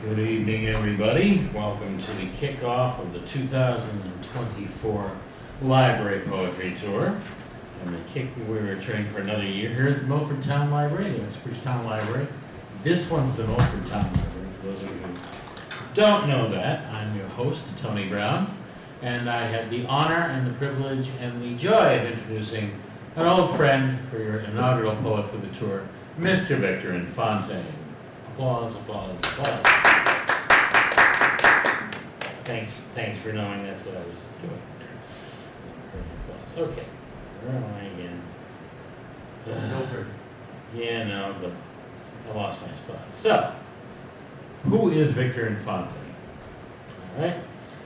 Good evening, everybody. Welcome to the kickoff of the 2024 Library Poetry Tour. And we're returning for another year here at the Milford Town Library, the Uxbridge Town Library. This one's the Milford Town Library, for those of you who don't know that. I'm your host, Tony Brown, and I had the honor and the privilege and the joy of introducing an old friend for your inaugural poet for the tour, Mr. Victor Infante. Applause, applause, applause. Thanks for knowing that's what I was doing there. Okay, where am I again? Milford. Yeah, no, but I lost my spot. So, who is Victor Infante? All right,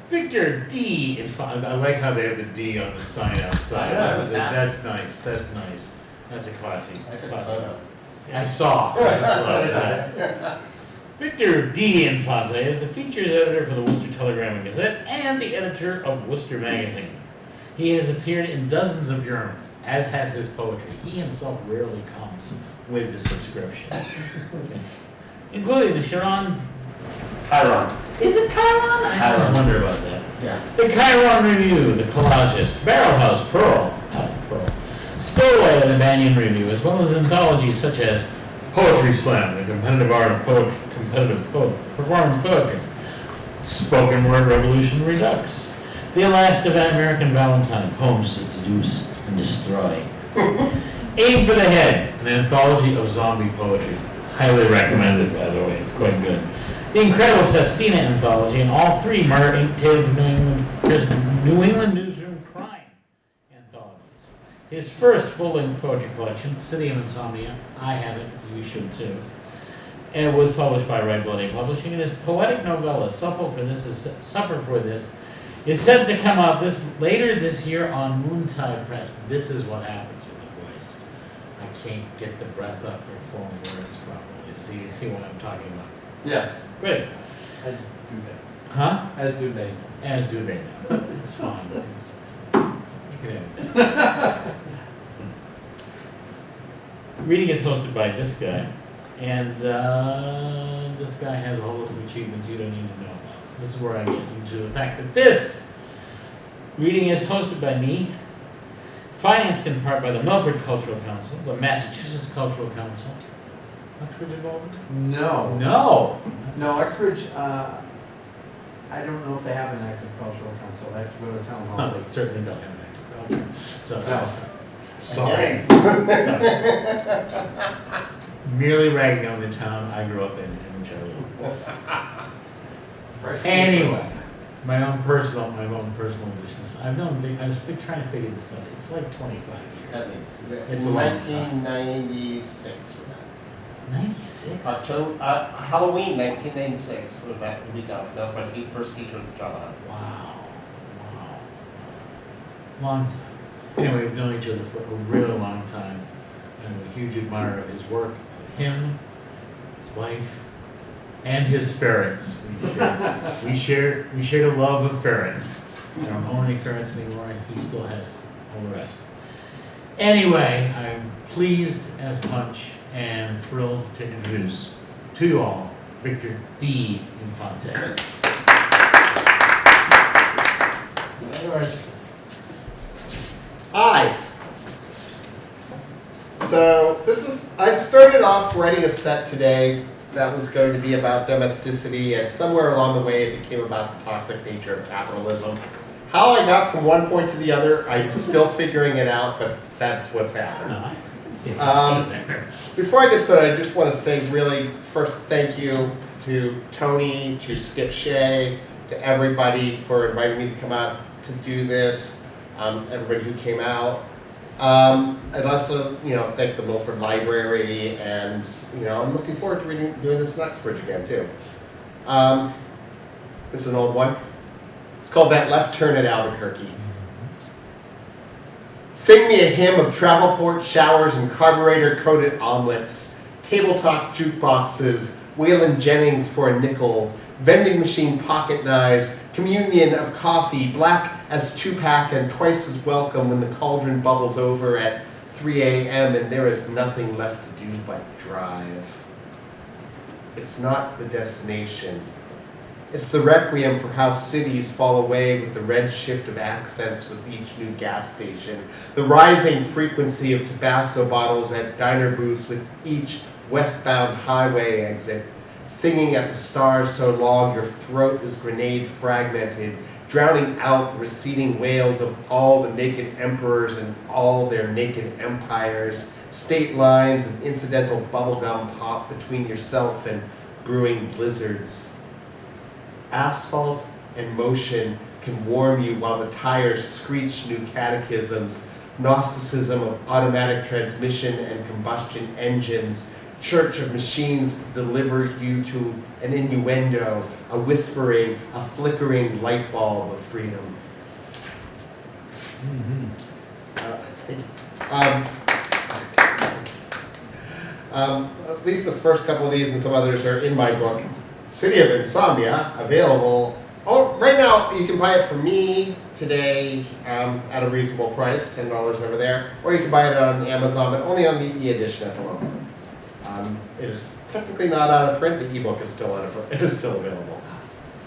Victor D. Infante. I like how they have the D on the sign outside. That's nice. That's nice. That's a classy. I took a photo. I saw. Victor D. Infante is the features editor for the Worcester Telegram and Gazette and the editor of Worcester Magazine. He has appeared in dozens of journals, as has his poetry. He himself rarely comes with the subscription, okay. Including the Chiron. Is it Chiron? I always wonder about that. Yeah. The Chiron Review, the Collagist, Barrel House, Pearl, Spillway, the Banyan Review, as well as anthologies such as Poetry Slam, the competitive art of performance poetry, Spoken Word Revolution Redux, The Last of American Valentine, Poems that Deduce and Destroy, Aim for the Head, an anthology of zombie poetry, highly recommended, by the way, it's quite good. The Incredible Sestina anthology, and all three Murder Inc. Tales of New England Newsroom Crime anthologies. His first full-length poetry collection, City of Insomnia, I have it, you should too, and was published by Red Bloody Publishing, and his poetic novella, Suffer for This, is set to come out later this year on Moontide Press. This is what happens with the voice. I can't get the breath up or form words properly. So you see what I'm talking about? Yes. Great. As do they. Huh? As do they. As do they now. It's fine. You can edit that. Reading is hosted by this guy, and this guy has a whole list of achievements you don't need to know about. This is where I get into the fact that this reading is hosted by me, financed in part by the Milford Cultural Council, the Massachusetts Cultural Council. Uxbridge involved? No. No, Uxbridge, I don't know if they have an active cultural council. They have to go to town hall. No, they certainly don't have an active culture. So, No. sorry. Merely ragging on the town I grew up in which I live. Anyway, my own personal additions. I was trying to figure this out. It's like 25 years. At least. It's a long time. 1996. 96? Halloween 1996, so that week off. That was my first feature with the job. Wow. Long time. Anyway, we've known each other for a really long time. I'm a huge admirer of his work, of him, his wife, and his ferrets. We shared a love of ferrets. I don't own any ferrets anymore, and he still has all the rest. Anyway, I'm pleased as punch and thrilled to introduce to you all Victor D. Infante. Yours. Hi. So I started off writing a set today that was going to be about domesticity, and somewhere along the way it became about the toxic nature of capitalism. How I got from one point to the other, I'm still figuring it out, but that's what's happened. Before I get started, I just want to say really first thank you to Tony, to Skip Shea, to everybody for inviting me to come out to do this, everybody who came out. I'd also, thank the Milford Library, and, I'm looking forward to doing this in Uxbridge again, too. This is an old one. It's called That Left Turn at Albuquerque. Sing me a hymn of travel port showers and carburetor-coated omelets, table talk jukeboxes, Waylon Jennings for a nickel, vending machine pocket knives, communion of coffee, black as 2-pack and twice as welcome when the cauldron bubbles over at 3 a.m. and there is nothing left to do but drive. It's not the destination. It's the requiem for how cities fall away with the red shift of accents with each new gas station, the rising frequency of Tabasco bottles at diner booths with each westbound highway exit, singing at the stars so long your throat is grenade fragmented, drowning out the receding wails of all the naked emperors and all their naked empires, state lines and incidental bubblegum pop between yourself and brewing blizzards. Asphalt and motion can warm you while the tires screech new catechisms, Gnosticism of automatic transmission and combustion engines, church of machines to deliver you to an innuendo, a whispering, a flickering light bulb of freedom. At least the first couple of these and some others are in my book. City of Insomnia, available. Oh, right now you can buy it from me today at a reasonable price, $10 over there, or you can buy it on Amazon, but only on the e-edition at the moment. It is technically not out of print. The ebook is still out of print. It is still available.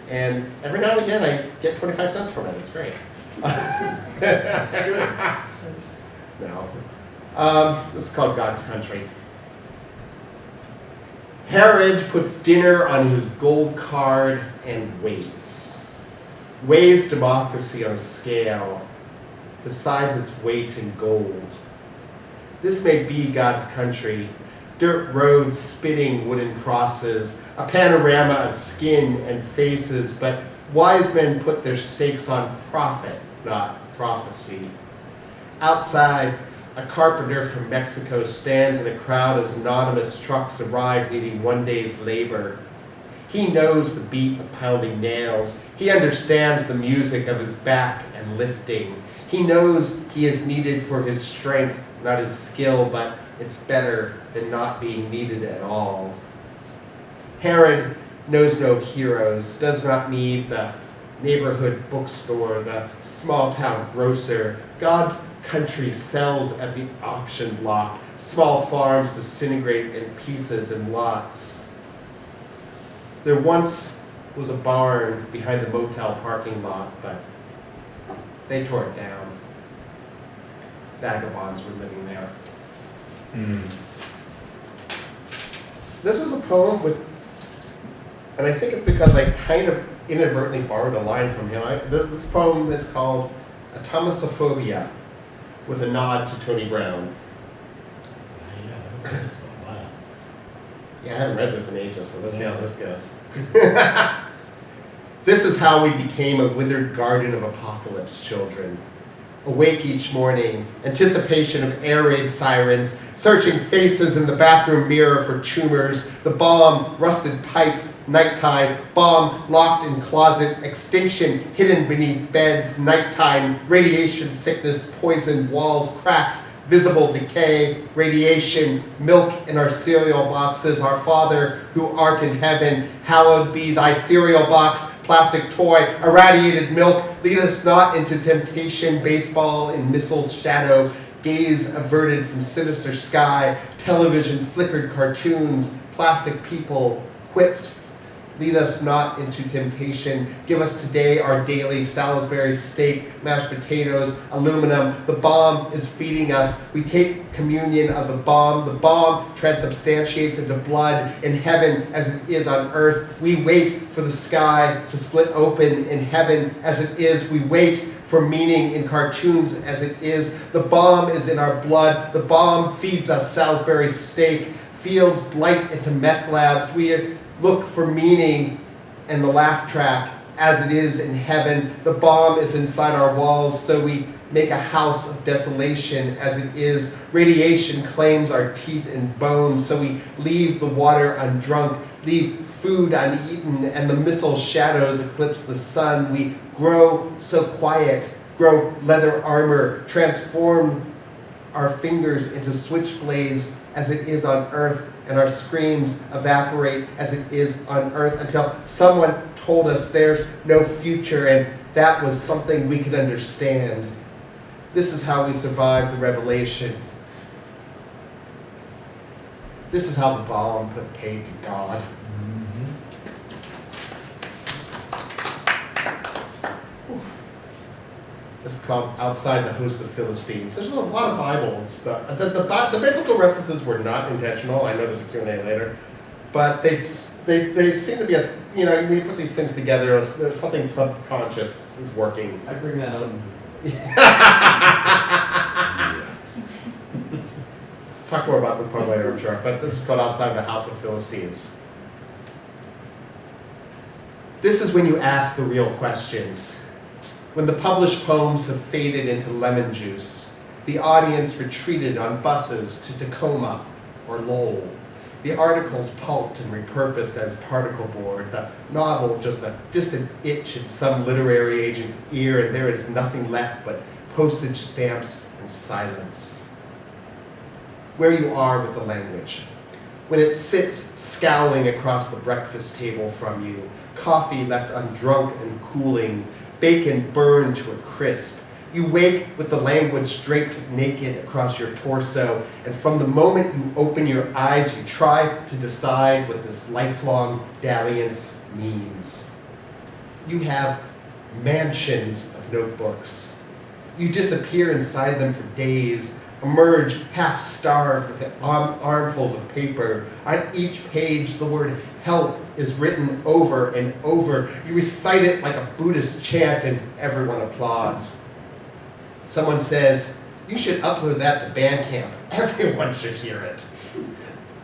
And every now and again, I get 25 cents from it. It's great. That's good. No. This is called God's Country. Herod puts dinner on his gold card and waits. Weighs democracy on a scale, decides its weight in gold. This may be God's country. Dirt roads spitting wooden crosses, a panorama of skin and faces, but wise men put their stakes on profit, not prophecy. Outside, a carpenter from Mexico stands in a crowd as anonymous trucks arrive needing one day's labor. He knows the beat of pounding nails. He understands the music of his back and lifting. He knows he is needed for his strength, not his skill, but it's better than not being needed at all. Herod knows no heroes, does not need the neighborhood bookstore, the small town grocer. God's country sells at the auction block. Small farms disintegrate in pieces and lots. There once was a barn behind the motel parking lot, but they tore it down. Vagabonds were living there. This is a poem with, and I think it's because I kind of inadvertently borrowed a line from him. This poem is called Atomosophobia, with a nod to Tony Brown. Yeah, I haven't read this in ages, so let's see how this goes. This is how we became a withered garden of apocalypse children. Awake each morning, anticipation of air raid sirens, searching faces in the bathroom mirror for tumors, the bomb, rusted pipes, nighttime, bomb locked in closet, extinction hidden beneath beds, nighttime, radiation sickness, poison, walls, cracks, visible decay, radiation, milk in our cereal boxes, our Father who art in heaven, hallowed be thy cereal box, plastic toy, irradiated milk, lead us not into temptation, baseball in missile's shadow, gaze averted from sinister sky, television flickered cartoons, plastic people, quips, lead us not into temptation, give us today our daily Salisbury steak, mashed potatoes, aluminum, the bomb is feeding us, we take communion of the bomb transubstantiates into blood in heaven as it is on earth, we wait for the sky to split open in heaven as it is, we wait for meaning in cartoons as it is, the bomb is in our blood, the bomb feeds us Salisbury steak, fields blight into meth labs, we look for meaning in the laugh track as it is in heaven. The bomb is inside our walls, so we make a house of desolation as it is. Radiation claims our teeth and bones, so we leave the water undrunk, leave food uneaten, and the missile shadows eclipse the sun. We grow so quiet, grow leather armor, transform our fingers into switchblades as it is on earth, and our screams evaporate as it is on earth until someone told us there's no future, and that was something we could understand. This is how we survived the revelation. This is how the bomb put paid to God. This is called Outside the Host of Philistines. There's a lot of Bible stuff. The biblical references were not intentional. I know there's a Q&A later. But they seem to be when you put these things together, there's something subconscious is working. I bring that out. Talk more about this part later, I'm sure. But this is called Outside the House of Philistines. This is when you ask the real questions. When the published poems have faded into lemon juice, the audience retreated on buses to Tacoma or Lowell. The articles pulped and repurposed as particle board, the novel just a distant itch in some literary agent's ear, and there is nothing left but postage stamps and silence. Where you are with the language. When it sits scowling across the breakfast table from you, coffee left undrunk and cooling, bacon burned to a crisp. You wake with the language draped naked across your torso, and from the moment you open your eyes, you try to decide what this lifelong dalliance means. You have mansions of notebooks. You disappear inside them for days, emerge half-starved with armfuls of paper. On each page, the word help is written over and over. You recite it like a Buddhist chant, and everyone applauds. Someone says, you should upload that to Bandcamp. Everyone should hear it.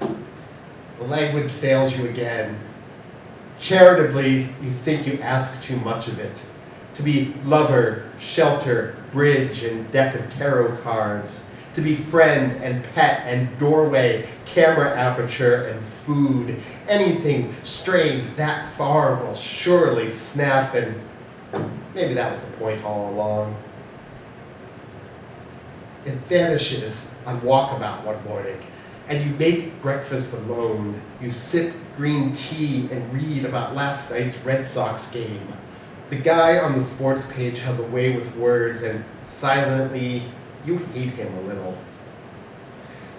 The language fails you again. Charitably, you think you ask too much of it. To be lover, shelter, bridge, and deck of tarot cards. To be friend and pet and doorway, camera aperture and food. Anything strained that far will surely snap, and maybe that was the point all along. It vanishes on walkabout one morning, and you make breakfast alone. You sip green tea and read about last night's Red Sox game. The guy on the sports page has a way with words, and silently, you hate him a little.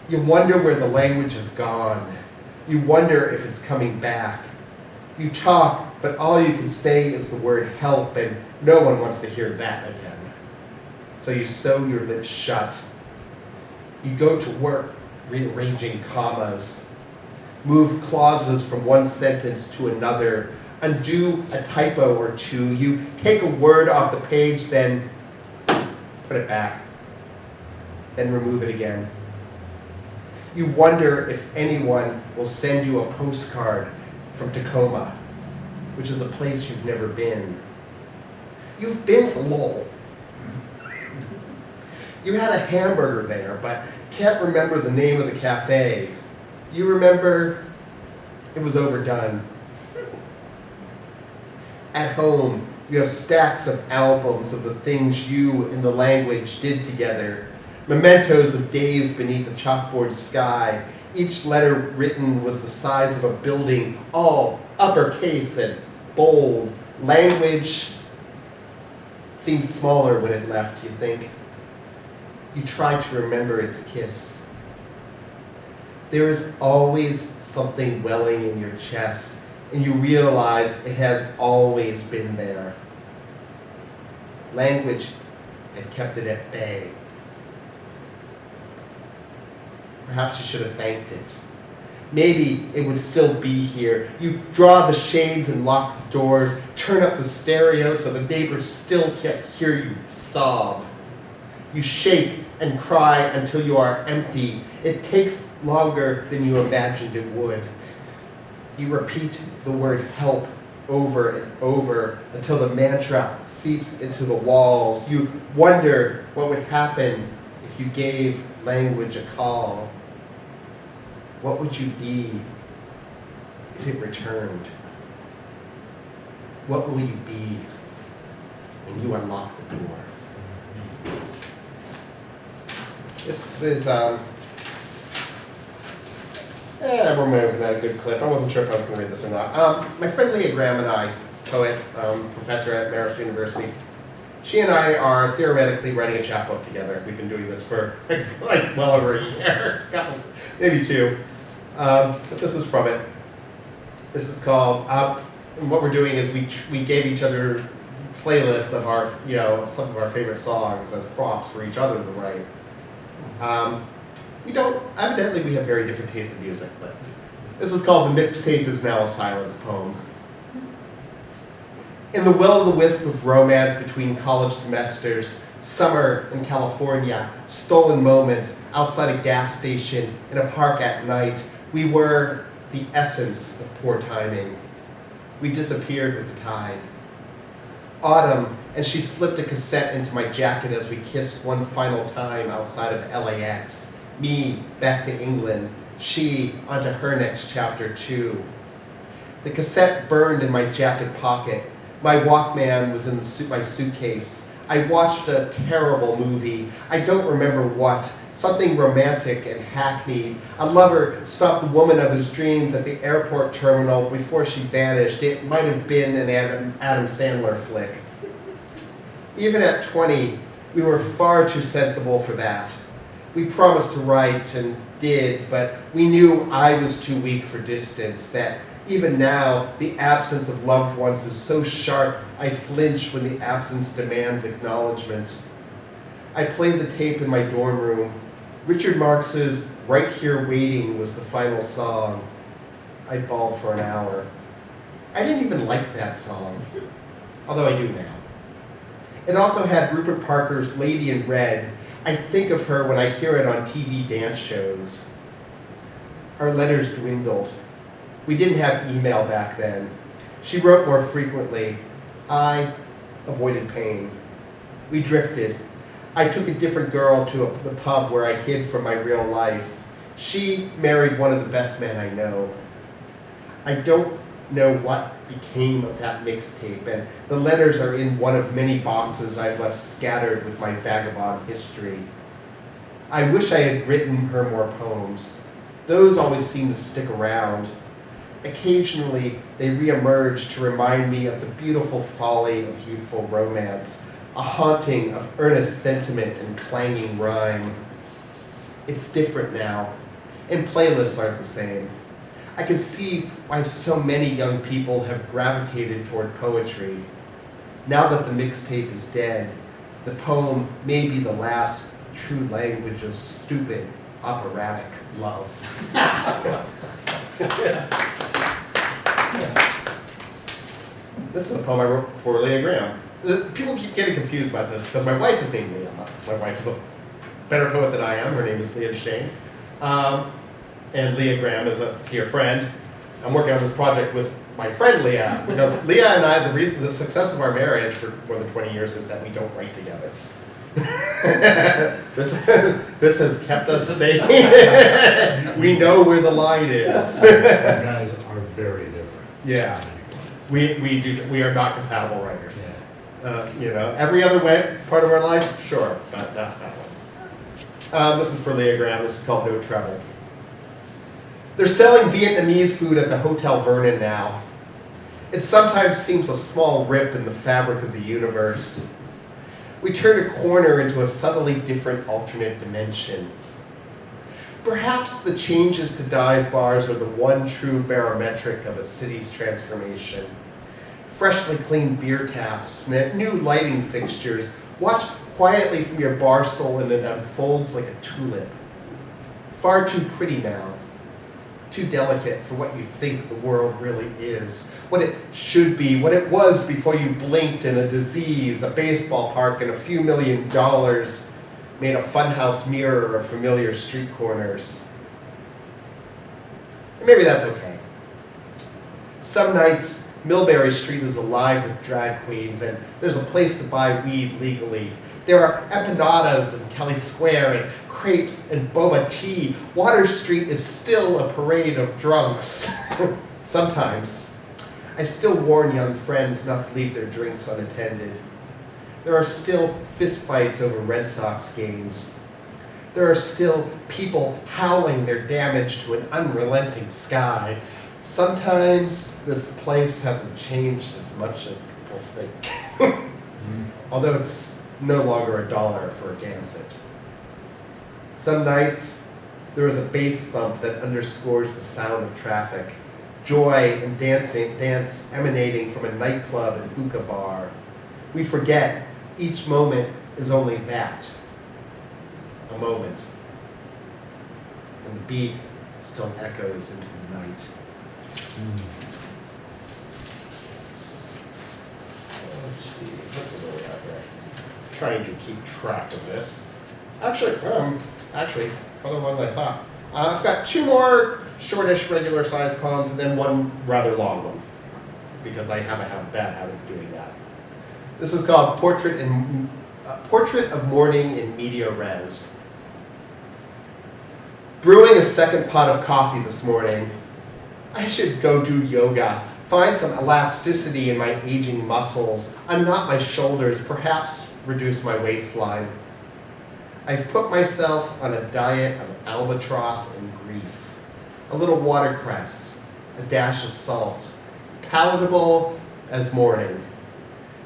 You wonder where the language has gone. You wonder if it's coming back. You talk, but all you can say is the word help, and no one wants to hear that again. So you sew your lips shut. You go to work rearranging commas, move clauses from one sentence to another, undo a typo or two. You take a word off the page, then put it back, then remove it again. You wonder if anyone will send you a postcard from Tacoma, which is a place you've never been. You've been to Lowell. You had a hamburger there, but can't remember the name of the cafe. You remember it was overdone. At home, you have stacks of albums of the things you and the language did together, mementos of days beneath a chalkboard sky. Each letter written was the size of a building, all uppercase and bold. Language seems smaller when it left, you think. You try to remember its kiss. There is always something welling in your chest, and you realize it has always been there. Language had kept it at bay. Perhaps you should have thanked it. Maybe it would still be here. You draw the shades and lock the doors, turn up the stereo so the neighbors still can't hear you sob. You shake and cry until you are empty. It takes longer than you imagined it would. You repeat the word help over and over until the mantra seeps into the walls. You wonder what would happen if you gave language a call. What would you be if it returned? What will you be when you unlock the door? This is, we're moving at a good clip. I wasn't sure if I was going to read this or not. My friend Leah Graham and I, poet, professor at Marist University, she and I are theoretically writing a chapbook together. We've been doing this for like well over a year, maybe two. But this is from it. This is called, and what we're doing is we gave each other playlists of our, some of our favorite songs as prompts for each other to write. Evidently we have very different tastes in music, but this is called The Mixtape Is Now a Silence Poem. In the will-o'-the-wisp of romance between college semesters, summer in California, stolen moments outside a gas station, in a park at night, we were the essence of poor timing. We disappeared with the tide. Autumn, and she slipped a cassette into my jacket as we kissed one final time outside of LAX. Me, back to England. She, onto her next chapter too. The cassette burned in my jacket pocket. My Walkman was in my suitcase. I watched a terrible movie. I don't remember what. Something romantic and hackneyed. A lover stopped the woman of his dreams at the airport terminal before she vanished. It might have been an Adam Sandler flick. Even at 20, we were far too sensible for that. We promised to write and did, but we knew I was too weak for distance, that even now, the absence of loved ones is so sharp, I flinch when the absence demands acknowledgement. I played the tape in my dorm room. Richard Marx's Right Here Waiting was the final song. I bawled for an hour. I didn't even like that song, although I do now. It also had Rupert Parker's Lady in Red. I think of her when I hear it on TV dance shows. Our letters dwindled. We didn't have email back then. She wrote more frequently. I avoided pain. We drifted. I took a different girl to the pub where I hid from my real life. She married one of the best men I know. I don't know what became of that mixtape, and the letters are in one of many boxes I've left scattered with my vagabond history. I wish I had written her more poems. Those always seem to stick around. Occasionally, they reemerge to remind me of the beautiful folly of youthful romance, a haunting of earnest sentiment and clanging rhyme. It's different now, and playlists aren't the same. I can see why so many young people have gravitated toward poetry. Now that the mixtape is dead, the poem may be the last true language of stupid, operatic love. This is a poem I wrote for Leah Graham. People keep getting confused about this because my wife is named Leah. My wife is a better poet than I am. Her name is Leah Shane. And Leah Graham is a dear friend. I'm working on this project with my friend Leah, because Leah and I, the success of our marriage for more than 20 years is that we don't write together. This has kept us safe. We know where the line is. You guys are very different. Yeah. We are not compatible writers. Yeah. Every other way, part of our life, sure, but not that one. This is for Leah Graham. This is called No Trouble. They're selling Vietnamese food at the Hotel Vernon now. It sometimes seems a small rip in the fabric of the universe. We turn a corner into a subtly different alternate dimension. Perhaps the changes to dive bars are the one true barometric of a city's transformation. Freshly cleaned beer taps, new lighting fixtures. Watch quietly from your bar stool and it unfolds like a tulip. Far too pretty now. Too delicate for what you think the world really is, what it should be, what it was before you blinked and a disease, a baseball park, and a few $1 million made a funhouse mirror of familiar street corners. And maybe that's okay. Some nights, Millbury Street is alive with drag queens, and there's a place to buy weed legally. There are empanadas in Kelly Square, and crepes and boba tea. Water Street is still a parade of drunks. Sometimes. I still warn young friends not to leave their drinks unattended. There are still fistfights over Red Sox games. There are still people howling their damage to an unrelenting sky. Sometimes this place hasn't changed as much as people think. Although it's no longer $1 for a Gansett. Some nights, there is a bass thump that underscores the sound of traffic, joy and dance emanating from a nightclub and hookah bar. We forget each moment is only that, a moment. And the beat still echoes into the night. Let's see, what's the way out here? Trying to keep track of this. Actually, further along than I thought. I've got two more shortish, regular-sized poems, and then one rather long one, because I have a bad habit of doing that. This is called Portrait of Morning in Media Res. Brewing a second pot of coffee this morning. I should go do yoga, find some elasticity in my aging muscles, unknot my shoulders, perhaps reduce my waistline. I've put myself on a diet of albatross and grief. A little watercress, a dash of salt, palatable as morning.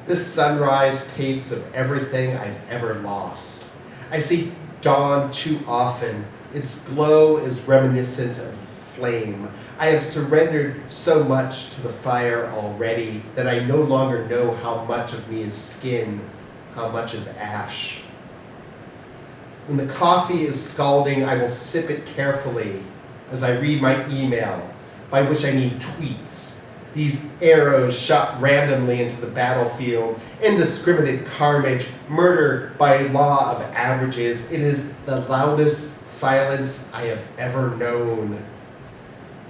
This sunrise tastes of everything I've ever lost. I see dawn too often. Its glow is reminiscent of flame. I have surrendered so much to the fire already that I no longer know how much of me is skin, how much is ash. When the coffee is scalding, I will sip it carefully as I read my email, by which I mean tweets. These arrows shot randomly into the battlefield, indiscriminate carnage, murder by law of averages. It is the loudest silence I have ever known.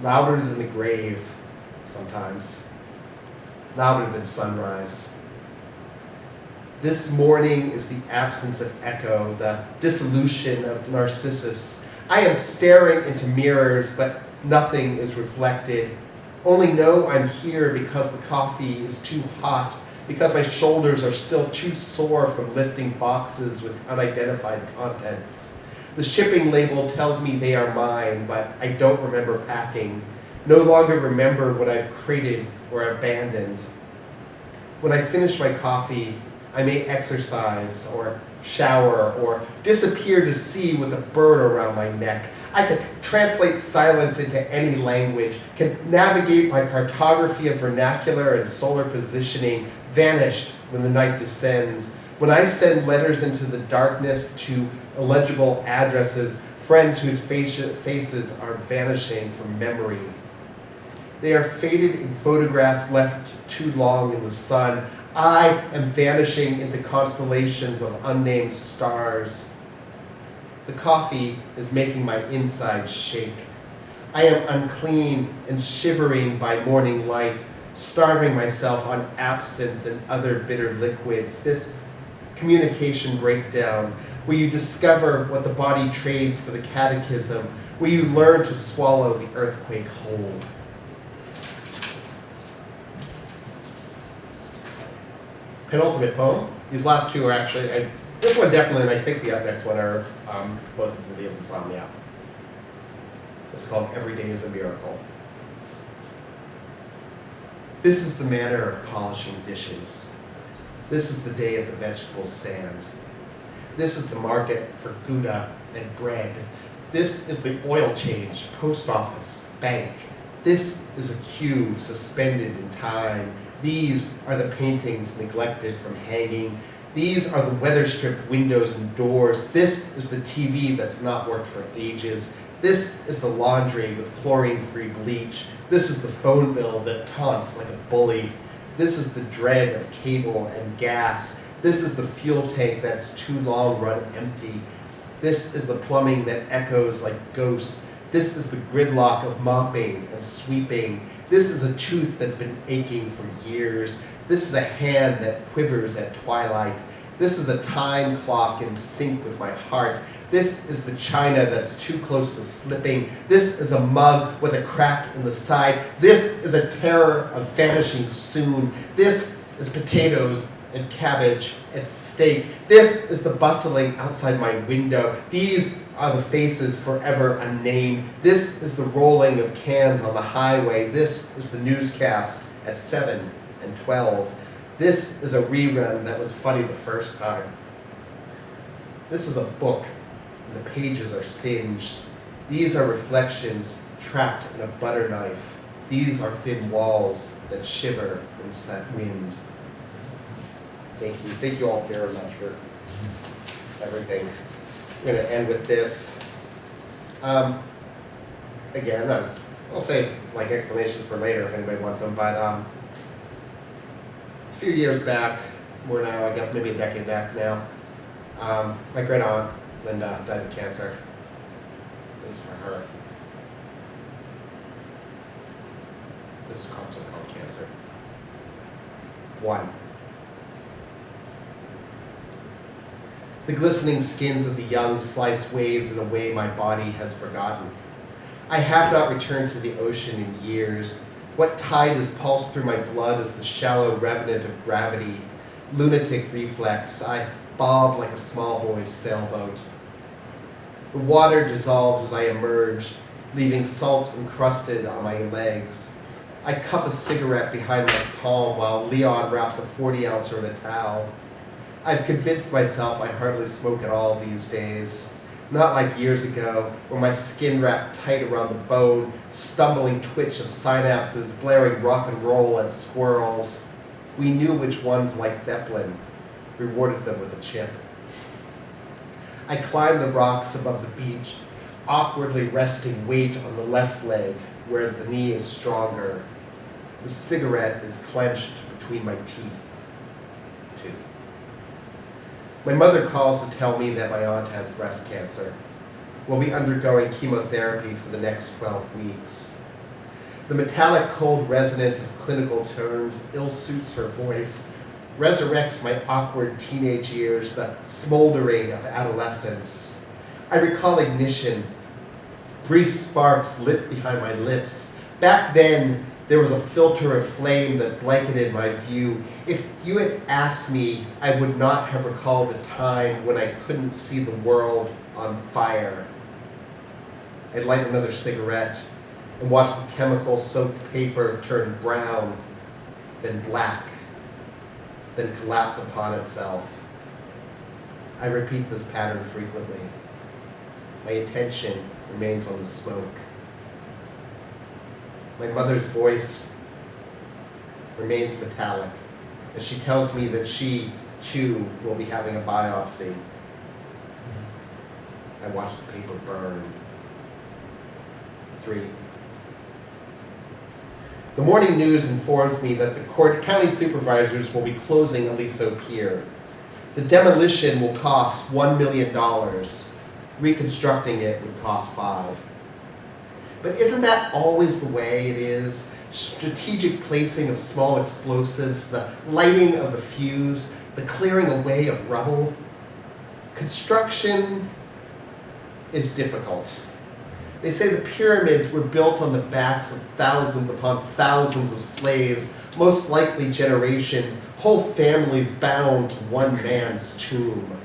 Louder than the grave, sometimes. Louder than sunrise. This morning is the absence of echo, the dissolution of Narcissus. I am staring into mirrors, but nothing is reflected. Only know I'm here because the coffee is too hot, because my shoulders are still too sore from lifting boxes with unidentified contents. The shipping label tells me they are mine, but I don't remember packing. No longer remember what I've crated or abandoned. When I finish my coffee, I may exercise or shower or disappear to sea with a bird around my neck. I can translate silence into any language, can navigate my cartography of vernacular and solar positioning, vanished when the night descends. When I send letters into the darkness to illegible addresses, friends whose faces are vanishing from memory. They are faded in photographs left too long in the sun. I am vanishing into constellations of unnamed stars. The coffee is making my insides shake. I am unclean and shivering by morning light, starving myself on absence and other bitter liquids. This communication breakdown, where you discover what the body trades for the catechism, where you learn to swallow the earthquake whole. Penultimate poem. These last two are actually, this one definitely, and I think the next one are both of City of Insomnia. It's called Every Day is a Miracle. This is the manner of polishing dishes. This is the day of the vegetable stand. This is the market for Gouda and bread. This is the oil change, post office, bank. This is a queue suspended in time. These are the paintings neglected from hanging. These are the weather-stripped windows and doors. This is the TV that's not worked for ages. This is the laundry with chlorine-free bleach. This is the phone bill that taunts like a bully. This is the dread of cable and gas. This is the fuel tank that's too long run empty. This is the plumbing that echoes like ghosts. This is the gridlock of mopping and sweeping. This is a tooth that's been aching for years. This is a hand that quivers at twilight. This is a time clock in sync with my heart. This is the china that's too close to slipping. This is a mug with a crack in the side. This is a terror of vanishing soon. This is potatoes and cabbage and steak. This is the bustling outside my window. These are the faces forever unnamed. This is the rolling of cans on the highway. This is the newscast at 7 and 12. This is a rerun that was funny the first time. This is a book, and the pages are singed. These are reflections trapped in a butter knife. These are thin walls that shiver in set wind. Thank you. Thank you all very much for everything. I'm going to end with this. Again, I'll save like explanations for later if anybody wants them, but a few years back, we're now, I guess maybe a decade back now, my great aunt, Linda, died of cancer. This is for her. This is just called cancer. 1. The glistening skins of the young slice waves in a way my body has forgotten. I have not returned to the ocean in years. What tide has pulsed through my blood is the shallow revenant of gravity. Lunatic reflex, I bob like a small boy's sailboat. The water dissolves as I emerge, leaving salt encrusted on my legs. I cup a cigarette behind my palm while Leon wraps a 40-ouncer in a towel. I've convinced myself I hardly smoke at all these days. Not like years ago, when my skin wrapped tight around the bone, stumbling twitch of synapses, blaring rock and roll at squirrels. We knew which ones, like Zeppelin, rewarded them with a chip. I climb the rocks above the beach, awkwardly resting weight on the left leg, where the knee is stronger. The cigarette is clenched between my teeth. 2. My mother calls to tell me that my aunt has breast cancer. We'll be undergoing chemotherapy for the next 12 weeks. The metallic cold resonance of clinical terms ill-suits her voice, resurrects my awkward teenage years, the smoldering of adolescence. I recall ignition, brief sparks lit behind my lips. Back then, there was a filter of flame that blanketed my view. If you had asked me, I would not have recalled a time when I couldn't see the world on fire. I'd light another cigarette and watch the chemical-soaked paper turn brown, then black, then collapse upon itself. I repeat this pattern frequently. My attention remains on the smoke. My mother's voice remains metallic as she tells me that she, too, will be having a biopsy. I watch the paper burn. 3. The morning news informs me that the county supervisors will be closing Aliso Pier. The demolition will cost $1 million. Reconstructing it would cost $5 million. But isn't that always the way it is? Strategic placing of small explosives, the lighting of the fuse, the clearing away of rubble. Construction is difficult. They say the pyramids were built on the backs of thousands upon thousands of slaves, most likely generations, whole families bound to one man's tomb.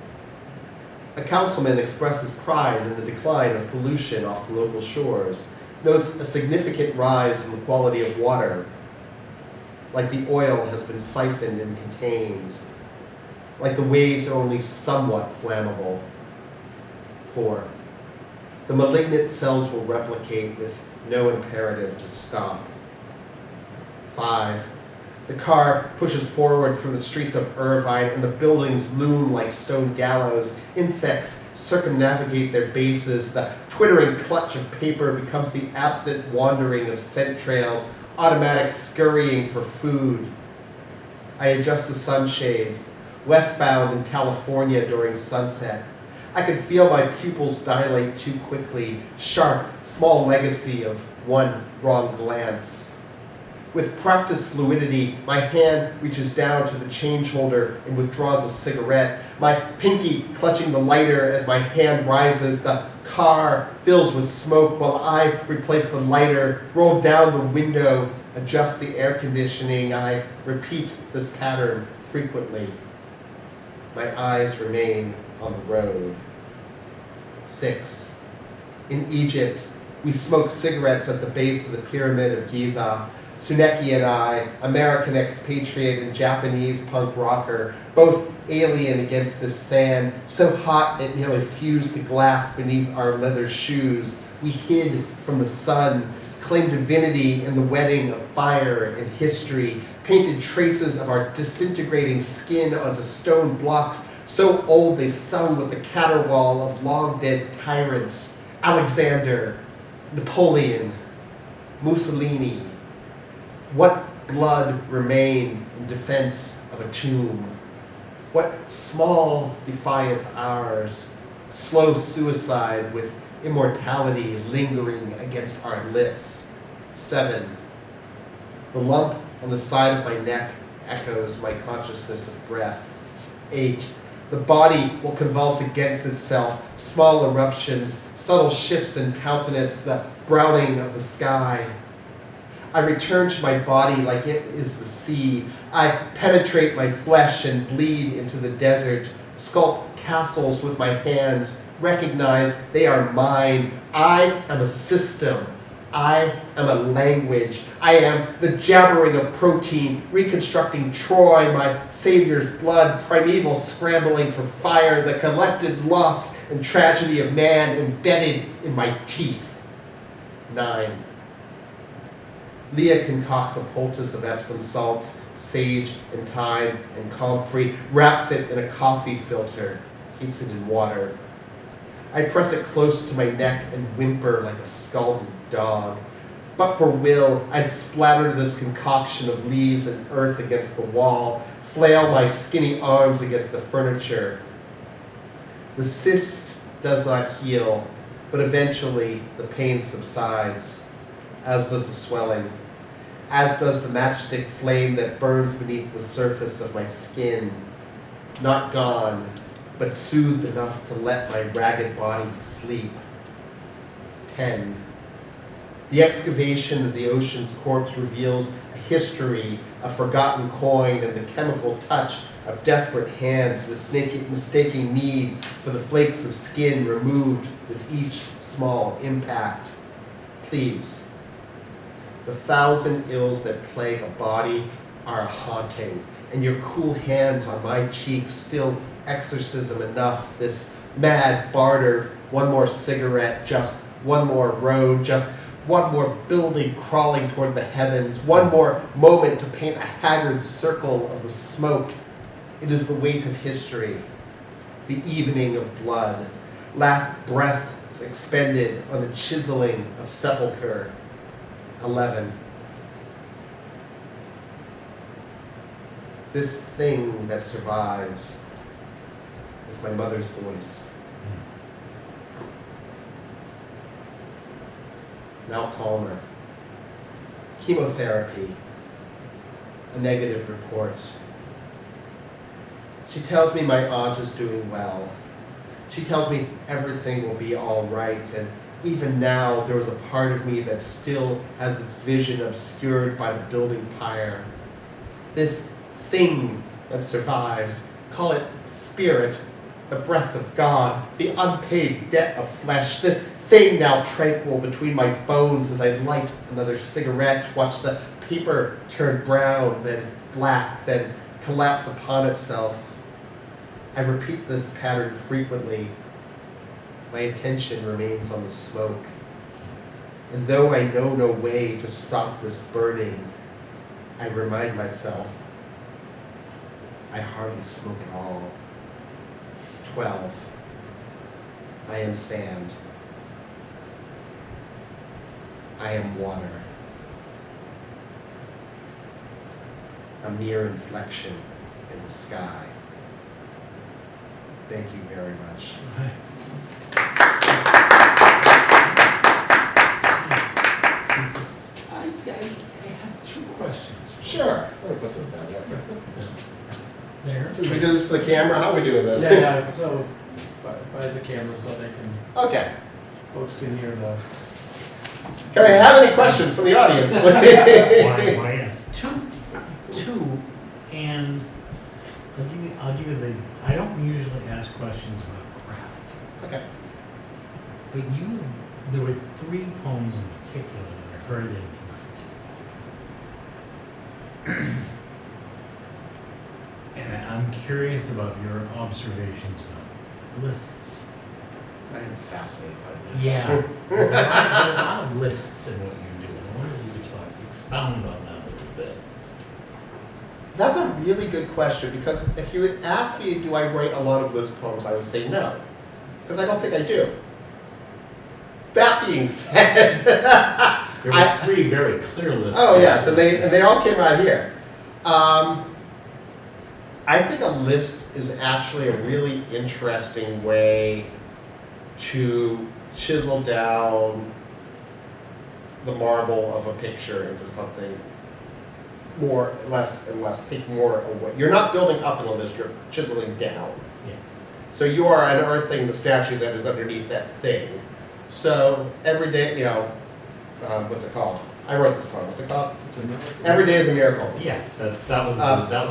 A councilman expresses pride in the decline of pollution off the local shores, notes a significant rise in the quality of water, like the oil has been siphoned and contained, like the waves are only somewhat flammable. 4. The malignant cells will replicate with no imperative to stop. 5. The car pushes forward through the streets of Irvine, and the buildings loom like stone gallows. Insects circumnavigate their bases. The twittering clutch of paper becomes the absent wandering of scent trails, automatic scurrying for food. I adjust the sunshade, westbound in California during sunset. I could feel my pupils dilate too quickly, sharp, small legacy of one wrong glance. With practiced fluidity, my hand reaches down to the change holder and withdraws a cigarette, my pinky clutching the lighter as my hand rises. The car fills with smoke while I replace the lighter, roll down the window, adjust the air conditioning. I repeat this pattern frequently. My eyes remain on the road. 6. In Egypt, we smoke cigarettes at the base of the Pyramid of Giza. Tsuneki and I, American expatriate and Japanese punk rocker, both alien against this sand, so hot it nearly fused to glass beneath our leather shoes. We hid from the sun, claimed divinity in the wedding of fire and history, painted traces of our disintegrating skin onto stone blocks, so old they sung with the caterwaul of long-dead tyrants, Alexander, Napoleon, Mussolini. What blood remained in defense of a tomb? What small defiance ours, slow suicide with immortality lingering against our lips. 7. The lump on the side of my neck echoes my consciousness of breath. 8. The body will convulse against itself, small eruptions, subtle shifts in countenance, the browning of the sky. I return to my body like it is the sea. I penetrate my flesh and bleed into the desert, sculpt castles with my hands, recognize they are mine. I am a system. I am a language. I am the jabbering of protein, reconstructing Troy, my savior's blood, primeval scrambling for fire, the collected loss and tragedy of man embedded in my teeth. 9. Leah concocts a poultice of Epsom salts, sage and thyme and comfrey, wraps it in a coffee filter, heats it in water. I press it close to my neck and whimper like a scalded dog. But for Will, I'd splatter this concoction of leaves and earth against the wall, flail my skinny arms against the furniture. The cyst does not heal, but eventually the pain subsides, as does the swelling, as does the matchstick flame that burns beneath the surface of my skin. Not gone, but soothed enough to let my ragged body sleep. 10. The excavation of the ocean's corpse reveals a history, a forgotten coin, and the chemical touch of desperate hands mistaking need for the flakes of skin removed with each small impact. Please, the 1,000 ills that plague a body are a haunting, and your cool hands on my cheeks still exorcism enough. This mad barter, one more cigarette, just one more road, just one more building crawling toward the heavens, one more moment to paint a haggard circle of the smoke. It is the weight of history, the evening of blood, last breath is expended on the chiseling of sepulchre. 11. This thing that survives is my mother's voice. Now calmer. Chemotherapy. A negative report. She tells me my aunt is doing well. She tells me everything will be all right, and even now there is a part of me that still has its vision obscured by the building pyre. This thing that survives, call it spirit, the breath of God, the unpaid debt of flesh, this thing now tranquil between my bones as I light another cigarette, watch the paper turn brown, then black, then collapse upon itself. I repeat this pattern frequently. My attention remains on the smoke. And though I know no way to stop this burning, I remind myself, I hardly smoke at all. 12. I am sand. I am water. A mere inflection in the sky. Thank you very much. I have 2 questions. Sure. Let me put this down there. There. Should we do this for the camera? How are we doing this? Yeah, so by the camera so they can, Okay. folks can hear the. Can I have any questions from the audience? Why yes? Two, and I'll give you I don't usually ask questions about craft, Okay. but there were 3 poems in particular that I heard in tonight. And I'm curious about your observations about lists. I am fascinated by this. Yeah, there's a lot of lists in what you do. expound on that a little bit? That's a really good question, because if you had asked me, do I write a lot of list poems, I would say no, because I don't think I do. That being said, There were 3 very clear lists. oh yes, and they all came out here. I think a list is actually a really interesting way to chisel down the marble of a picture into something more, less and less, take more away. You're not building up in a list, you're chiseling down. Yeah. So you are unearthing the statue that is underneath that thing. So every day, what's it called? I wrote this poem. What's it called? It's a miracle. Every day is a miracle. Yeah, that was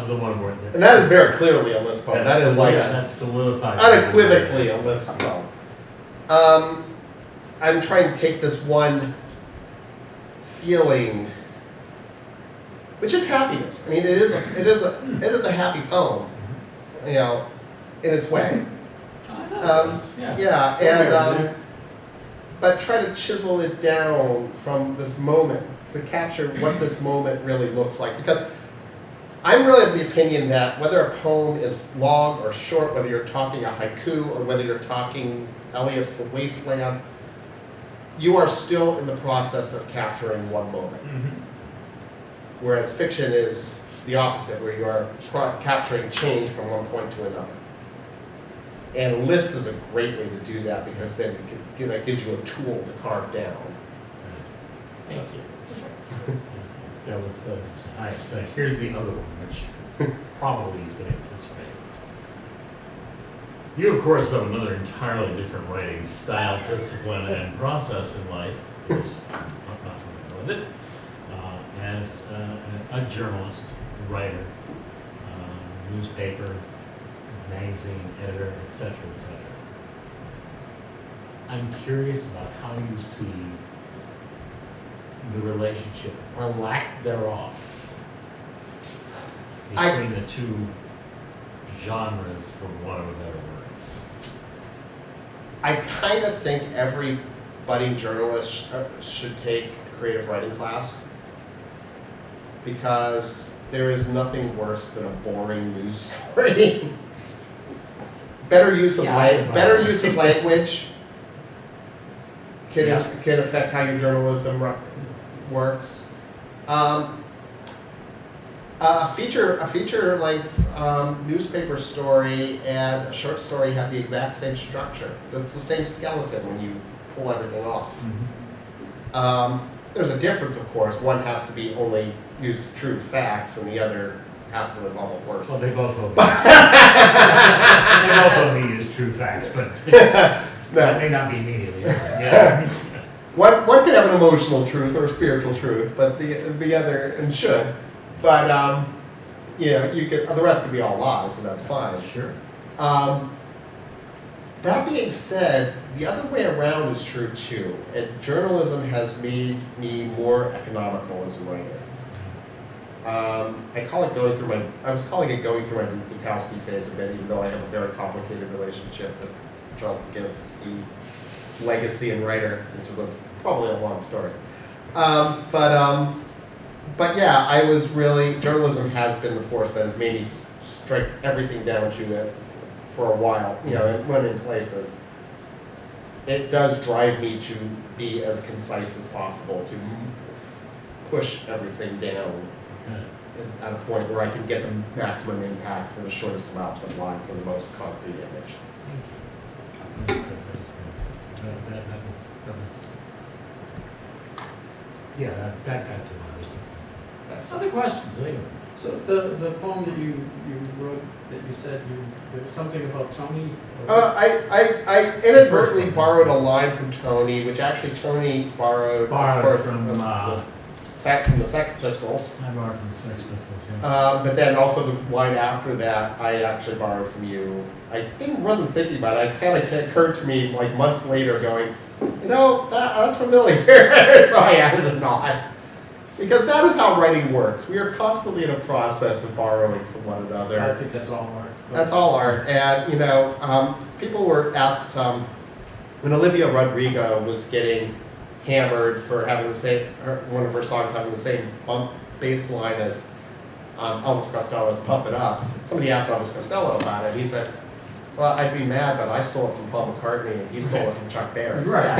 the one word. And that is very clearly a list poem. That is like that's solidified. unequivocally a list poem. I'm trying to take this one feeling, which is happiness. I mean, it is a happy poem, in its way. I thought it was, Yeah, and but try to chisel it down from this moment to capture what this moment really looks like. Because I'm really of the opinion that whether a poem is long or short, whether you're talking a haiku or whether you're talking Eliot's The Wasteland, you are still in the process of capturing one moment. Whereas fiction is the opposite, where you are capturing change from one point to another. And a list is a great way to do that, because then that gives you a tool to carve down. Thank you. That was all right, so here's the other one, which probably you could anticipate. You, of course, have another entirely different writing style, discipline, and process in life. I'm not familiar with it. As a journalist, writer, newspaper, magazine editor, etc., etc. I'm curious about how you see the relationship, or lack thereof, between the 2 genres, for want of a better word. I kind of think every budding journalist should take a creative writing class, because there is nothing worse than a boring news story. Better use of language can affect how your journalism works. A feature length newspaper story and a short story have the exact same structure. That's the same skeleton when you pull everything off. There's a difference, of course. One has to be only use true facts, and the other has to involve a horse. Well, they both only use true facts, but that may not be immediately. Yeah. One can have an emotional truth or a spiritual truth, but the other, and should, but you could, the rest could be all lies, so that's fine. Sure. That being said, the other way around is true too, and journalism has made me more economical as a writer. I was calling it going through my Bukowski phase a bit, even though I have a very complicated relationship with Charles Bukowski's legacy and writer, which is probably a long story. But yeah, I was really, journalism has been the force that has made me strike everything down to it for a while, and when in places. It does drive me to be as concise as possible, to push everything down at a point where I can get the maximum impact for the shortest amount of line for the most concrete image. Thank you. That was that got to my list. Other questions, anyway? So the poem that you wrote, that you said there was something about Tony? I inadvertently borrowed a line from Tony, which actually Tony borrowed from the Sex Pistols. I borrowed from the Sex Pistols, yeah. But then also the line after that, I actually borrowed from you. I wasn't thinking about it. It kind of occurred to me like months later, going, that's familiar. So I added a nod. Because that is how writing works. We are constantly in a process of borrowing from one another. I think that's all art. That's all art. And, people were asked, when Olivia Rodrigo was getting hammered for having the same, one of her songs having the same bump bass line as Elvis Costello's "Pump It Up." Somebody asked Elvis Costello about it. He said, "Well, I'd be mad, but I stole it from Paul McCartney, and he stole it from Chuck Berry." Right.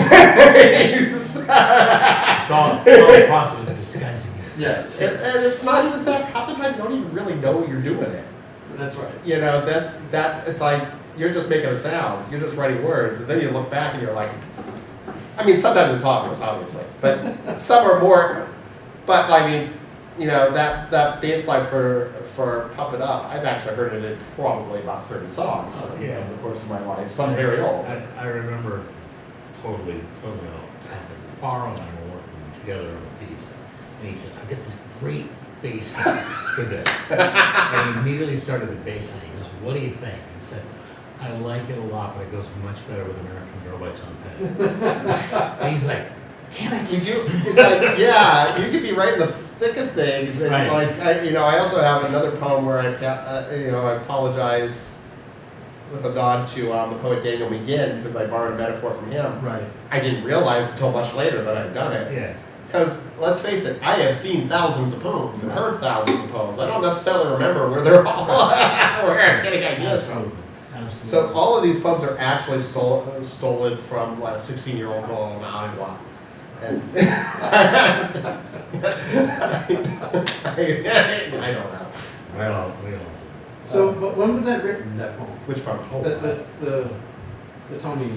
It's all a process of disguising it. Yes. And it's not even that. Half the time, you don't even really know you're doing it. That's right. You know, it's like you're just making a sound. You're just writing words, and then you look back and you're like, I mean, sometimes it's obvious, obviously, but some are more. But I mean, you know, that bass line for "Pump It Up," I've actually heard it in probably about 30 songs over the course of my life. Some very old. I remember totally off topic. Farrell and I were working together on a piece, and he said, "I've got this great bass line for this." And he immediately started the bass line. He goes, "What do you think?" I said, "I like it a lot, but it goes much better with American Girl by Tom Petty." And he's like, "Damn it!" It's like, yeah, you could be right in the thick of things, and Right. like, I also have another poem where I apologize with a nod to the poet Daniel McGinn because I borrowed a metaphor from him. Right. I didn't realize until much later that I'd done it. Yeah. Because let's face it, I have seen thousands of poems and heard thousands of poems. I don't necessarily remember where they're all where I'm getting ideas from. Absolutely. So all of these poems are actually stolen from like a 16-year-old girl in Iowa. And I don't know. Well. So, but when was that written? That poem? Which poem? The Tony.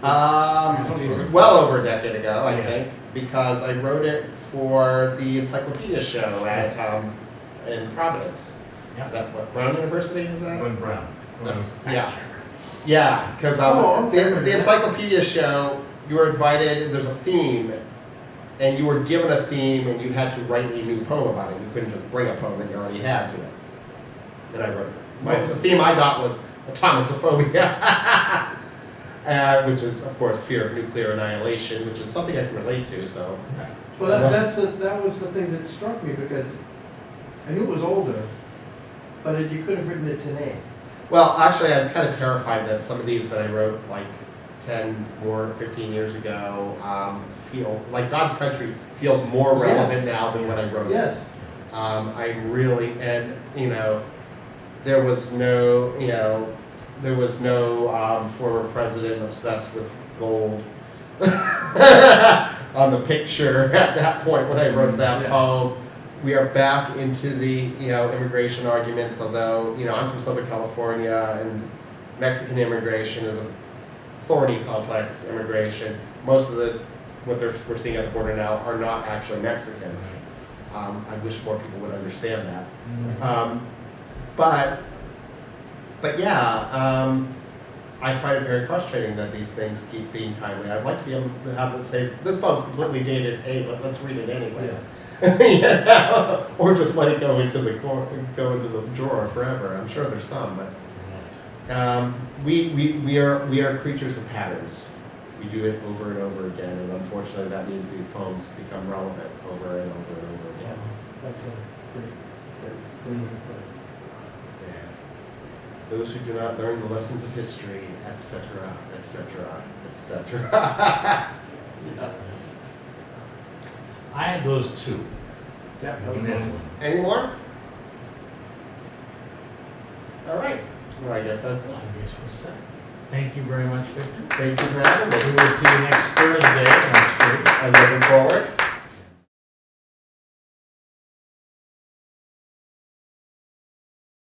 It was well over a decade ago, I Yeah. think, because I wrote it for the encyclopedia show at Yes. in Providence. Yeah. Is that what Brown University was that? Gwen Brown. When I was the Yeah. fact checker. Yeah, because Oh, okay. the encyclopedia show, you were invited, and there's a theme, and you were given a theme, and you had to write a new poem about it. You couldn't just bring a poem that you already had to it. And I wrote the theme I got was atomosophobia, which is, of course, fear of nuclear annihilation, which is something I can relate to. So, Well, that was the thing that struck me because I knew it was older, but you could have written it today. well, actually, I'm kind of terrified that some of these that I wrote like 10 or 15 years ago feel like God's Country feels more relevant Yes. now than when I wrote it. Yes. I really, and there was no, former president obsessed with gold on the picture at that point when I wrote that Yeah. poem. We are back into the, immigration arguments, although, I'm from Southern California and Mexican immigration is a thorny, complex immigration. Most of what we're seeing at the border now are not actually Mexicans. I wish more people would understand that. But yeah, I find it very frustrating that these things keep being timely. I'd like to be able to have them say, this poem's completely dated, hey, but let's read it anyways. Or just let it go into the drawer forever. I'm sure there's some, but we are creatures of patterns. We do it over and over again, and unfortunately that means these poems become relevant over and over and over again. That's a great phrase. Great way to put it. Yeah. Those who do not learn the lessons of history, etc., etc., etc. I had those two. Yeah, that was You had one. one. Any more? All right. Well, I guess that's it. I guess we're set. Thank you very much, Victor. Thank you for having We me. will see you next Thursday next week. I'm looking forward.